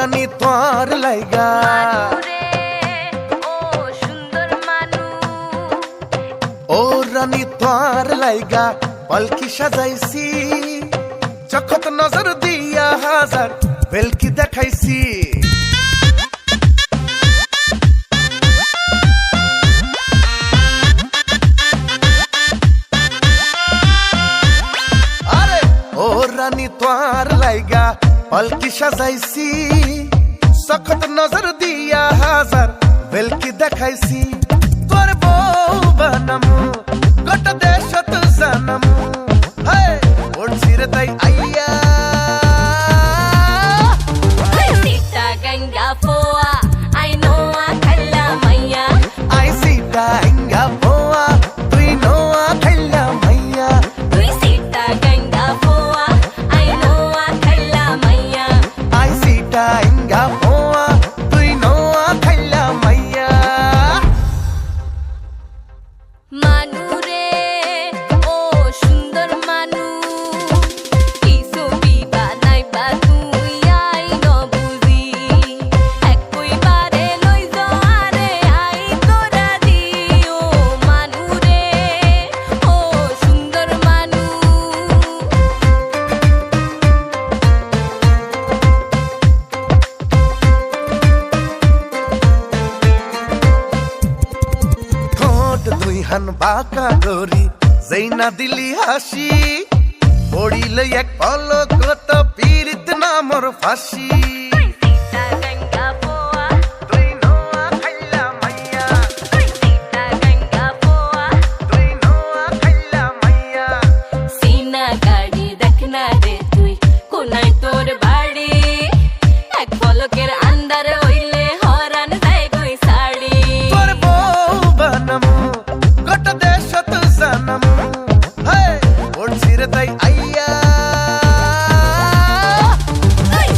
রানী তোর লাইগা ও রানী তোর লাইগা পালকি সাজাইছি চখত নজর দিয়া হাজার বেলকি দেখাইছি আরে ও রানী তোর লাইগা পালকি সাজাইছি চখত নজর দিয়া হাজার বেলকি দেখাইছি তোর বউ বানামু গোটা দেশত জানামু হায় ওড়ছি রে তাই আইয়া Sita ganga poa I know a khalla maiya I sita ganga poa tui know a khalla maiya tui sita ganga poa I know a khalla maiya I sita ganga poa tui know a khalla maiya manu re o sundor manu kisu biba nai ba tui ai no buzi ekoi bare loi jo are ai tora dio manu re o sundor manu ঠোঁট দুই হান বাঁকা গরি যেই না দিলি হাসি পড়িলে এক পলক তো পীড়িত না মোর ফাঁসি Sita ganga poa তুই নোয়া খাইলা মাইয়া Sita ganga poa তুই নোয়া খাইলা মাইয়া সিনা গাড়ি দেখনা রে তুই কোনায় তোর বাড়ি এক পলকের আন্দার হইলে হরান যায় কই শাড়ি তোর বউ বানামু গোটা দেশত জানামু হায় ওড়ছি রে তাই আইয়া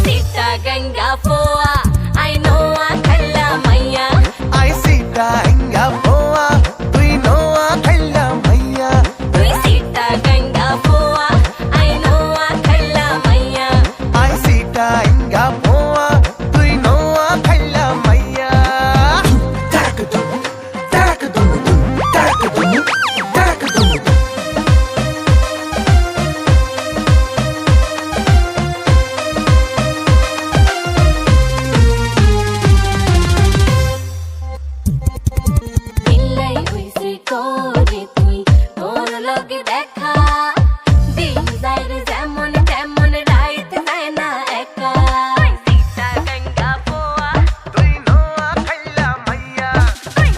Sita ganga poa I know a khalla maiya I sita ganga poa তুই নোয়া খাইলা মাইয়া tui sita ganga poa I know a khalla maiya I sita ganga poa তুই নোয়া খাইলা মাইয়া তাকদুম তাকদুম তাকদুম তাকদুম মিলাই হইছে করে তুই তোর লগে দেখা দিন যায় রে যেমন তেমন রাইত যায় না একা Sita ganga poa তুই নোয়া খাইলা মাইয়া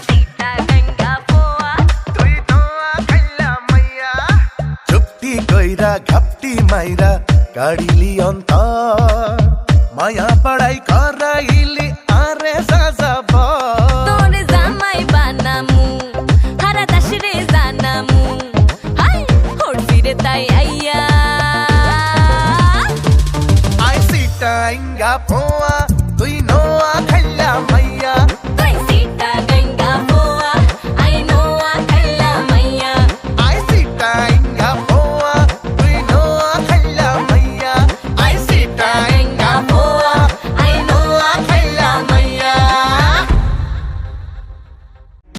Sita ganga poa তুই নোয়া খাইলা মাইয়া চুপটি কইরা ঘাপটি মাইরা কাড়িলি অন্তর মায়া পাড়াই করাই